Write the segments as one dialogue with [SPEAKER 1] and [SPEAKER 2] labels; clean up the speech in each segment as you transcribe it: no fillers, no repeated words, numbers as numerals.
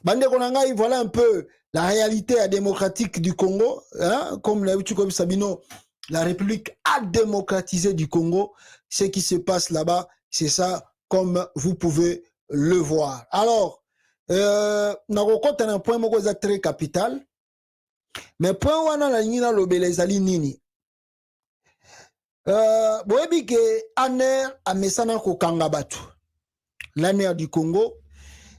[SPEAKER 1] Bande Konangai, voilà un peu la réalité démocratique du Congo. Hein? Comme l'a dit comme Sabino, la République a démocratisé du Congo. Ce qui se passe là-bas, c'est ça, comme vous pouvez le voir. Alors, nakokota na point moko za très capital, mais point wana la nina lobelezali nini. Boyebi ke ANER amesana kokanga batu. L'ANER du Congo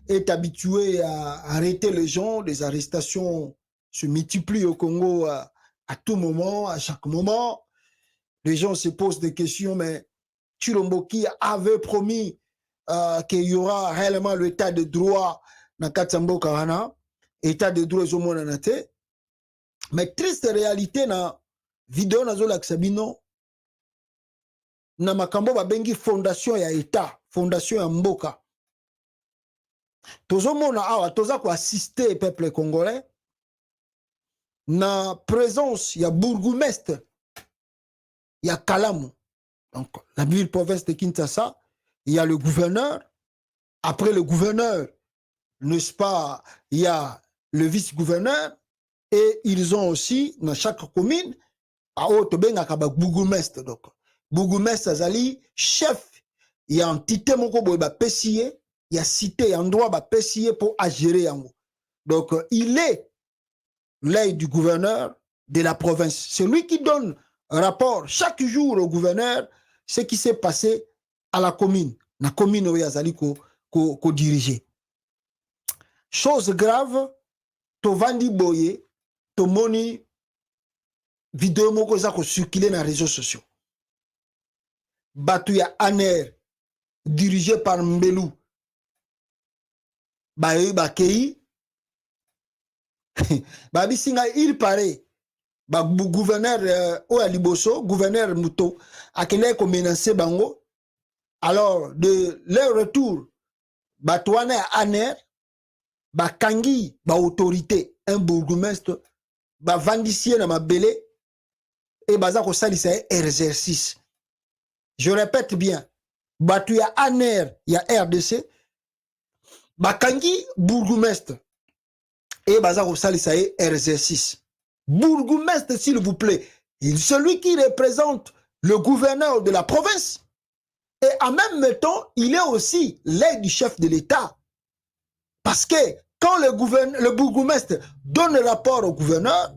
[SPEAKER 1] est habitué à arrêter les gens. Les arrestations se multiplient au Congo à tout moment, à chaque moment. Les gens se posent des questions, mais Chilomboki avait promis qu'il y aura réellement l'état de droit dans Katsambo Karana, état de droit au monde. Mais triste réalité, na vidéo na zola Sabino, na makambo babengi fondation ya état, fondation ya mboka. Tozomona awa toza ko assister peuple congolais na présence ya bourgmestre ya Kalamu. Donc la ville province de Kinshasa, il y a le gouverneur. Après le gouverneur, n'est-ce pas, il y a le vice-gouverneur et ils ont aussi dans chaque commune à haute bengaka ba bourgmestre. Donc bourgmestre azali chef, il y a entité moko boy ba pesier. Il y a cité un droit à pessier pour agir yango. Donc, il est l'œil du gouverneur de la province. C'est lui qui donne un rapport chaque jour au gouverneur ce qui s'est passé à la commune. La commune où Yazali ko dirigé. Chose grave, to vandi boye, to moni vidéo moko za ko circuler dans les réseaux sociaux. Batu ya ANER dirigé par Mbelu. Bakei Babisinga, il paraît gouverneur Liboso, gouverneur Muto akene ko menacer bango. Alors de leur retour batouane ANER bakangi ba autorité un bourgmestre ba vandicier na mabele et baza ko salisa exercice. Je répète bien, batu ya ANER ya RDC bakangi bourgmestre et baza ko salisa exercice. Bourgmestre, s'il vous plaît, celui qui représente le gouverneur de la province et en même temps, il est aussi l'aide du chef de l'État. Parce que quand le bourgmestre donne le rapport au gouverneur,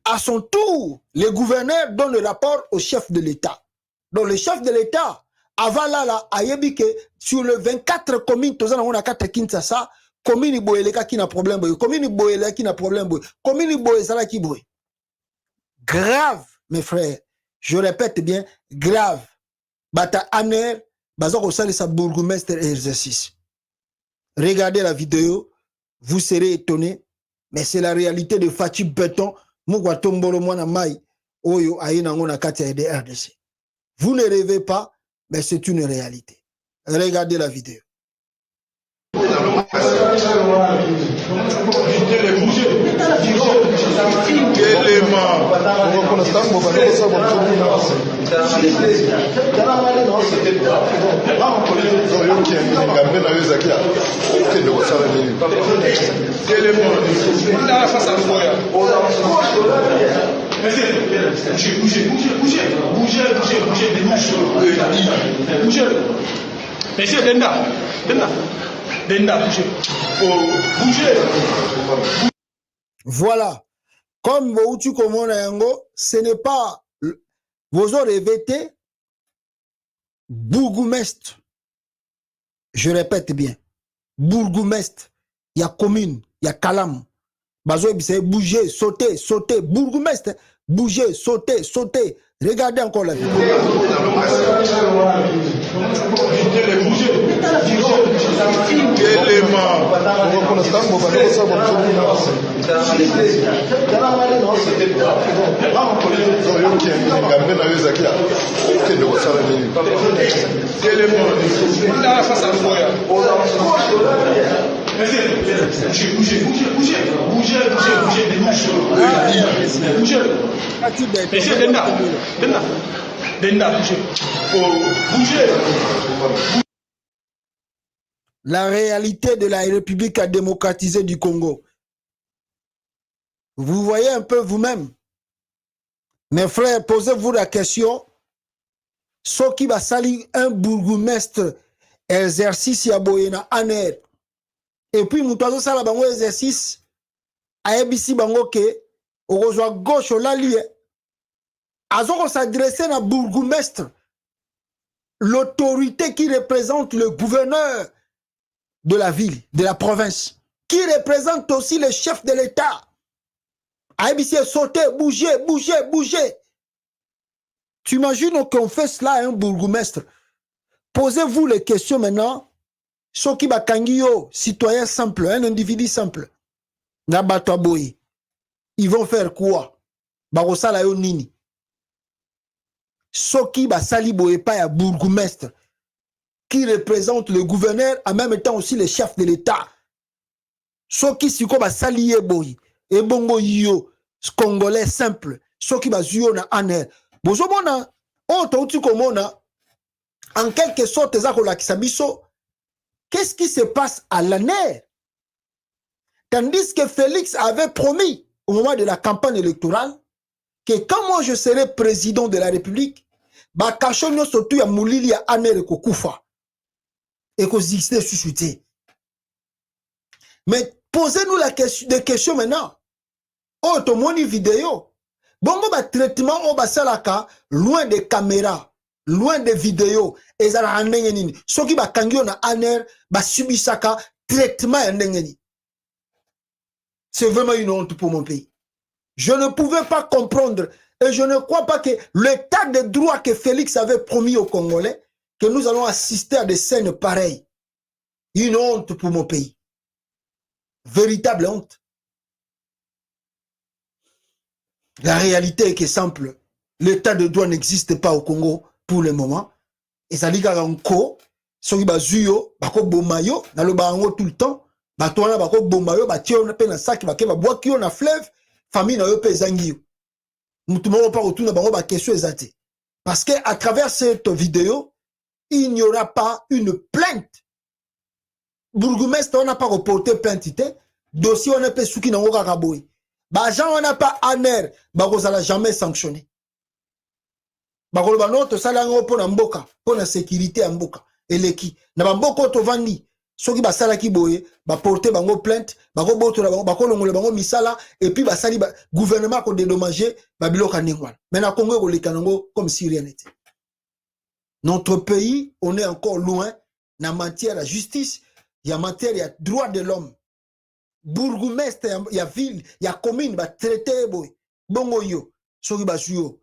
[SPEAKER 1] à son tour, le gouverneur donne le rapport au chef de l'État. Donc le chef de l'État, avant là, ayebi que sur le 24 communes, tozana on a 4 Kinshasa, commune boyeleka qui n'a problème boy, commune boyeleka qui n'a problème boy, commune boyezala qui boy. Grave, mes frères. Je répète bien, grave. Bata ANER, baza ko salisa bourgmestre exercice. Regardez la vidéo, vous serez étonnés, mais c'est la réalité de Fati Beton, Mugwa Tombolo Mwana Mai, Oyo Aina Ngona Katia de RDC. Vous ne rêvez pas, mais c'est une réalité. Regardez la vidéo.
[SPEAKER 2] Monsieur Denda.
[SPEAKER 1] Voilà. Comme vous tu commandes ce n'est pas vos revêtés bourgmestre. Je répète bien. Bourgmestre. Il y a commune, il y a Kalam. Bazo c'est bouger, sauter, bourgmestre, bouger, sauter. Regardez encore la vidéo. la réalité de la République démocratisée du Congo. Vous voyez un peu vous-même. Mes frères, posez-vous la question. Ce qui va salir un bourgmestre exercice ya boyena aner. Et puis, nous avons ça bango exercice à ABC bango ke au gauche au lalié. Azoko s'adresser à bourgmestre, l'autorité qui représente le gouverneur de la ville, de la province, qui représente aussi le chef de l'État. ABC sauter, bouger, bouger, bouger. Tu imagines qu'on fait cela à un bourgmestre. Posez-vous les questions maintenant. Ce qui va kangio, citoyen simple, un individu simple. Nabatoaboy. Ils vont faire quoi? Barosala yo nini. Ce qui va saliboye pas à bourgmestre, qui représente le gouverneur, en même temps aussi le chef de l'État. Ce qui siko va salier boy. Et bongo yo, congolais simple. Ce qui va zuyo na aner. Bozomona, tu komona, en quelque sorte, qu'est-ce qui se passe à l'ANER? Tandis que Félix avait promis au moment de la campagne électorale que quand moi je serai président de la République, bakashonyo surtout ya moulili ya ANER kokufa et ko zixte suscité. Mais posez-nous des questions maintenant. Oh, to moni vidéo. Bongo ba traitement o basalaka loin des caméras, loin des vidéos. Et ça la ndenge nini. Soki ba kangyo na ANER ba subisaka traitement ya ndenge nini. C'est vraiment une honte pour mon pays. Je ne pouvais pas comprendre et je ne crois pas que l'état de droit que Félix avait promis aux Congolais, que nous allons assister à des scènes pareilles. Une honte pour mon pays. Véritable honte. La réalité est que simple. L'état de droit n'existe pas au Congo pour le moment. Et ça dit qu'à Ranko, soki bazuyo, bako bomayo, nalo bango tout le temps, batouana bako bomayo, batio na pe na sac, bake baboa kio na fleuve, famille na yo pe zangiyo. Moutumo pa retourne bango ba question ezate. Parce que à travers cette vidéo, il n'y aura pas une plainte. Bourgmestre, on n'a pas reporté plainte, dossier on a pas souki na ngoka kaboy. Bajan on n'a pas ANER, bakozala jamais sanctionné. Bakolo banoto sala ngo pona mboka, pona sécurité ya mboka. Eleki na bamboko to vandi soki basala ki boye ba porter bango plainte bako boto na bango bako longola bango misala et puis basali gouvernement ko dédommager ba biloka ningwana. Mais na Congo ko lekanango comme si rien n'était. Notre pays, on est encore loin na matière de justice, il y a matière il y a droit de l'homme. Bourgmestre il y a ville, il y a commune ba traité boy. Bongo yo soki basuyo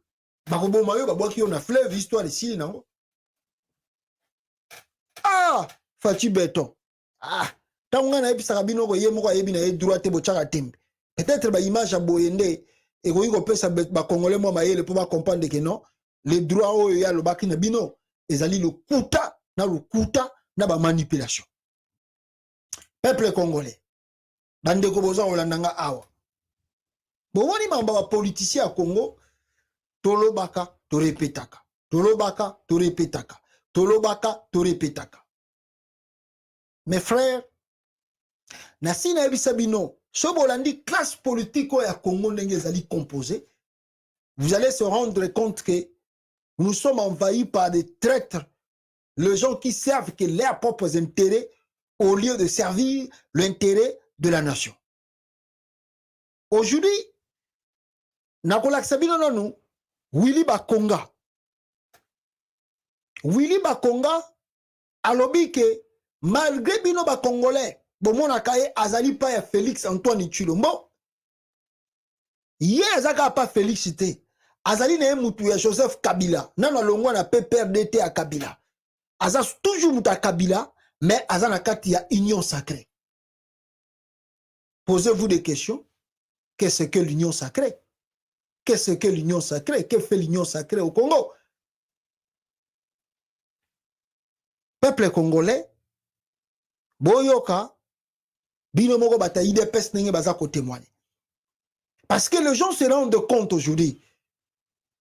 [SPEAKER 1] bako boma yo ba boki yo na fleuve histoire ici nango. Ah, Fati Béton. Ah, tant qu'on a eu ça rabino ko yemo ko yebi na droit te bochaka tembe. Peut-être ba image à boyende et ko yiko pesa ba congolais moi mayele pour ba comprendre que non, les droits o ya lo baki na bino ezali le kuta na ba manipulation. Peuple congolais. Bande ko boza olandanga awa. Bo woni mamba ba politicien à Congo tolobaka to repetaka. Tolobaka to repetaka. Tolobaka to repetaka. Mes frères, Nassina Ebisabino, ce bolandi classe politique à Congo n'engezali composé, vous allez se rendre compte que nous sommes envahis par des traîtres, les gens qui servent que leurs propres intérêts au lieu de servir l'intérêt de la nation. Aujourd'hui, Nakolak Sabino Nanou, Willy Bakonga. Willy Bakonga, alobi que malgré bino ba congolais, bon akaye azali pa ya Félix Antoine Tshilombo. Ye azaka pa Félicité. Azali na mutu ya Joseph Kabila. Nana longwa na PPRDT à Kabila. Azas toujours muta Kabila, mais azana kati ya union sacrée. Posez-vous des questions. Qu'est-ce que l'union sacrée? Qu'est-ce que l'union sacrée? Que fait l'union sacrée au Congo? Peuple congolais, boyoka, bino moko bata IDPS nenge baza ko témoigner. Parce que les gens se rendent compte aujourd'hui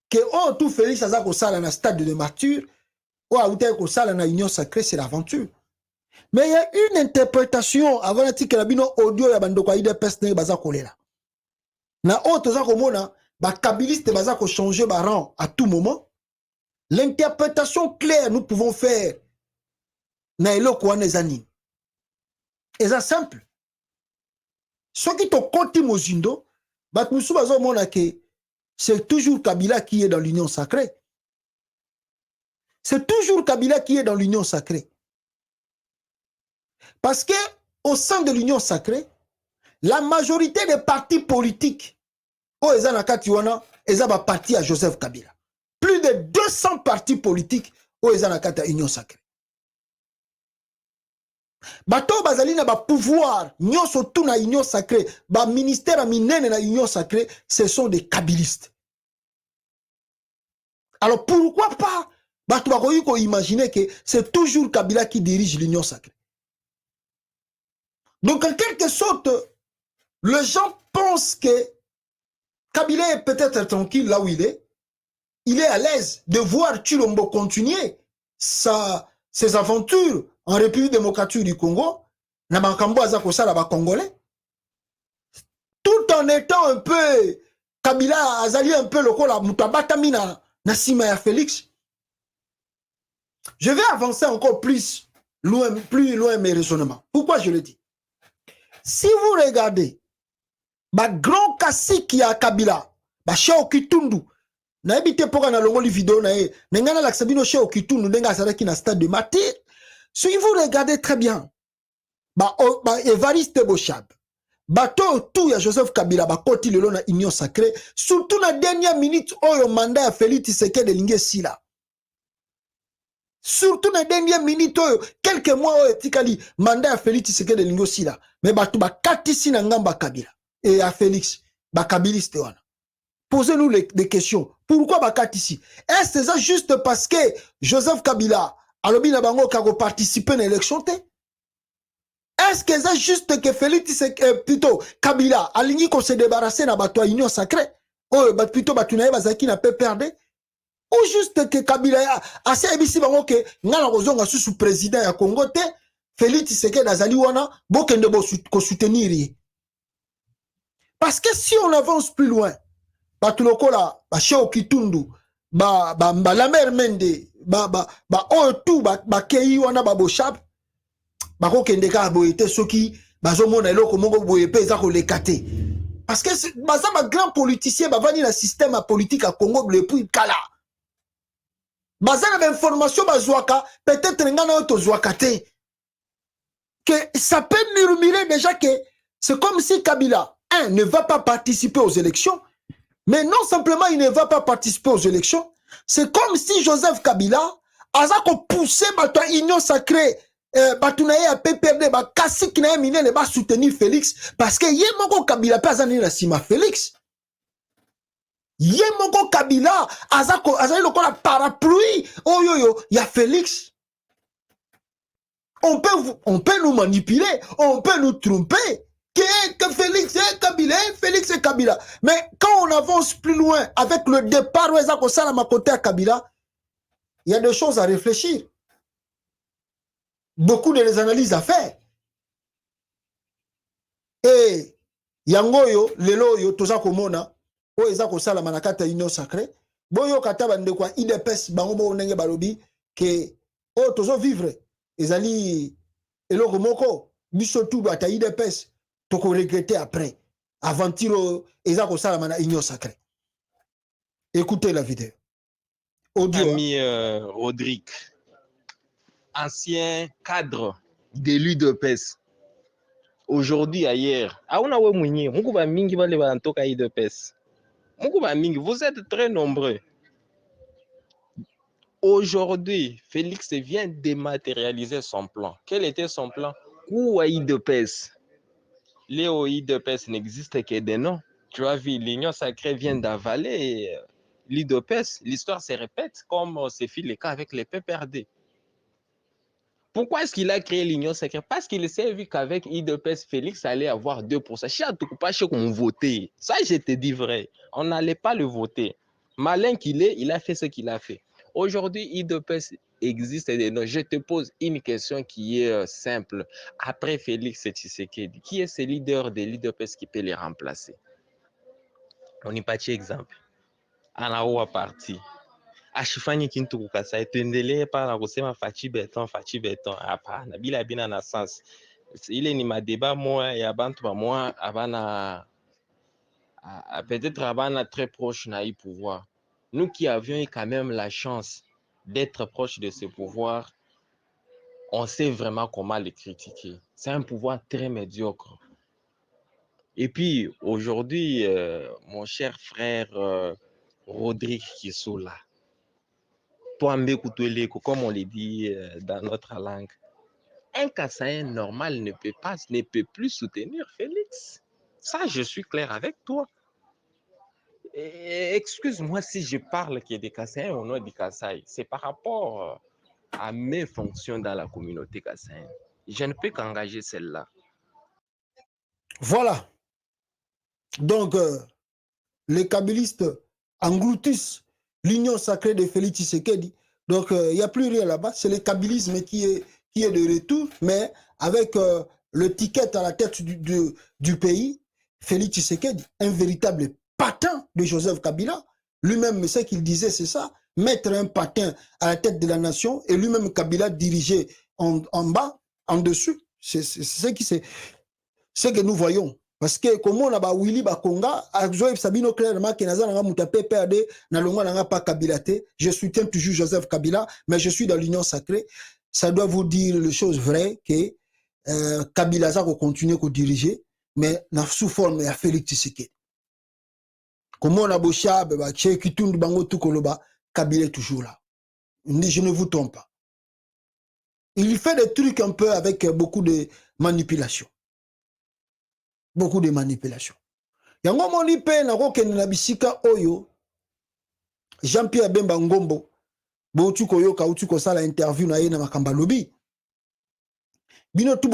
[SPEAKER 1] que oh tout Félix aza ko sala na stade de martyr, ou a outé ko sala na union sacrée, c'est l'aventure. Mais il y a une interprétation avant que la bino audio ya bandoko ya IDPS ne baza kolela. Na autre za komona ba kabiliste baza ko changer ba rang à tout moment. L'interprétation claire nous pouvons faire na eloko wana ezani. Eza simple. Ce qui te compte mozindo, bat musu bazo mona que c'est toujours Kabila qui est dans l'union sacrée. C'est toujours Kabila qui est dans l'union sacrée. Parce que au sein de l'union sacrée, la majorité des partis politiques, oh, ils ont parti à Joseph Kabila. Plus de 200 partis politiques, oh, ils ont l'union sacrée. Bato bazali na ba pouvoir, nyo surtout na union sacrée, ba ministère a minene na union sacrée, ce sont des kabilistes. Alors pourquoi pas bato bakoyi ko imaginer que c'est toujours Kabila qui dirige l'union sacrée. Donc en quelque sorte, les gens pensent que Kabila est peut-être tranquille là où il est. Il est à l'aise de voir Tshilombo continuer ses aventures en République démocratique du Congo, na makambo azako sala ba Congolais, tout en étant un peu Kabila azali un peu lokola mutabatami na sima ya Félix. Je vais avancer encore plus loin mes raisonnements. Pourquoi je le dis? Si vous regardez ba grand kasi qui a Kabila, ba Cheo Kitundu, na ebite poka na longoli vidéo na e, nengana l'aksabino Cheo Kitundu nenga saraki na stade de Mati. Si vous regardez très bien, ba Evariste Boshab, bato tout ya Joseph Kabila ba koti lelo na union sacrée, surtout na dernière minute oyo mandat ya Félix Tshisekedi linge sila. Surtout na dernière minute oyo, quelques mois oyo tikali mandat ya Félix Tshisekedi linge sila. Mais bato ba katisi na ngamba Kabila et à Félix ba kabiliste wana. Posez-nous des questions. Pourquoi ba katisi? Est-ce que c'est juste parce que Joseph Kabila alobi na bango kako participer à l'élection? Est-ce que c'est juste que Félix plutôt Kabila alingi ko se débarrasser na bato union sacrée? Oh, plutôt batunaye bazaki na pe perdre? Ou juste que Kabila assez ebisi bango que ngana kozonga sous président ya Congo te, Félix Tshisekedi azali wana bokende ko soutenir. Parce que si on avance plus loin, batulokola ba Cheo Kitundu, ba la mère Mende, ba tout ba kei wana ba Boshab, ba ko kende ka boyete soki bazomona eloko mongo boye pe za ko lekate. Parce que baza ba grand politicien ba vani na système politique à Congo depuis kala. Baza na information bazwaka peut-être ngana auto zwakate. Que ça peut murmurer déjà que c'est comme si Kabila ne va pas participer aux élections. Mais non simplement il ne va pas participer aux élections, c'est comme si Joseph Kabila a poussé la union sacrée, batunaye a PPRD, kasi kina mine ba soutenir Félix, parce que yé moko Kabila pas azani la sima Félix. Yé moko Kabila azali lokola parapluie, oh yo yo, y a Félix. On peut nous manipuler, on peut nous tromper. Que Félix et Kabila, Félix et Kabila. Mais quand on avance plus loin avec le départ où à côté à Kabila, il y a des choses à réfléchir. Beaucoup de analyses à faire. Et yangoyo, lelo yo, toza komona, o ezako sala manakata union sacrée, boyo kataba ndekwa IDPS bango nenge balobi que o tozo vivre ezali eloko moko biso tu bata IDPS toko regretter après aventure ezako sala mana union sacrée. Écoutez la vidéo. Audio.
[SPEAKER 3] Ami Rodrigue, ancien cadre de l'UDPS. Aujourd'hui, ailleurs. Vous êtes très nombreux. Aujourd'hui, Félix vient dématérialiser son plan. Quel était son plan? Où IDPS? Les IDPS n'existent que des noms. Tu as vu, l'Union sacrée vient d'avaler l'IDPS. L'histoire se répète comme ce fut le cas avec les PPRD. Pourquoi est-ce qu'il a créé l'Union sacrée? Parce qu'il s'est vu qu'avec IDPS, Félix allait avoir 2%. Chez qu'on votait. Ça, je te dis vrai. On n'allait pas le voter. Malin qu'il est, il a fait ce qu'il a fait. Aujourd'hui, IDPS existe. Je te pose une question qui est simple. Après Félix Tshisekedi, qui est ce leader de l'IDPS qui peut les remplacer? On y parti exemple. Anaoua parti. Ashifanyi kintu kukasa tuendelee pana kusema fachi beton hapana, bila bina na sens. Ile ni madeba moya ya bantu ba moya abana peut-être abana très proche na y pouvoir. Nous qui avions eu quand même la chance d'être proche de ce pouvoir, on sait vraiment comment le critiquer. C'est un pouvoir très médiocre. Et puis aujourd'hui, mon cher frère Rodrigue Kisoula, comme on le dit dans notre langue, un Kassaïen normal ne peut plus soutenir Félix. Ça, je suis clair avec toi. Excuse-moi si je parle qui est des Kassaïens au nom du Kasaï. C'est par rapport à mes fonctions dans la communauté kassaïenne. Je ne peux qu'engager celle-là.
[SPEAKER 1] Voilà. Donc, les kabylistes engloutissent l'union sacrée de Félix Tshisekedi. Donc, il n'y a plus rien là-bas. C'est le kabylisme qui est de retour, mais avec le ticket à la tête du pays, Félix Tshisekedi, un véritable patin de Joseph Kabila. Lui-même, ce qu'il disait, c'est ça, mettre un patin à la tête de la nation, et lui-même, Kabila, diriger en bas, en dessus. C'est ce que nous voyons. Parce que comme on a ba Willy Bakonga, Joël Sabino clairement que naza nanga mutapé PRD na longa nanga pas Kabilaté, je soutiens toujours Joseph Kabila, mais je suis dans l'union sacrée. Ça doit vous dire les choses vraies que Kabila ça continue à diriger, mais na sous forme ya Félix Tshisekedi. Comme on a bocha ba che kitundu bango tout koloba, Kabila est toujours là. Je ne vous trompe pas. Il fait des trucs un peu avec beaucoup de manipulation. Beaucoup de manipulation. Yango moni pe na kokende na bisika oyo Jean-Pierre Bemba Ngombo bo tu koyoka utu ko sala interview na ye na makamba lobi bino tu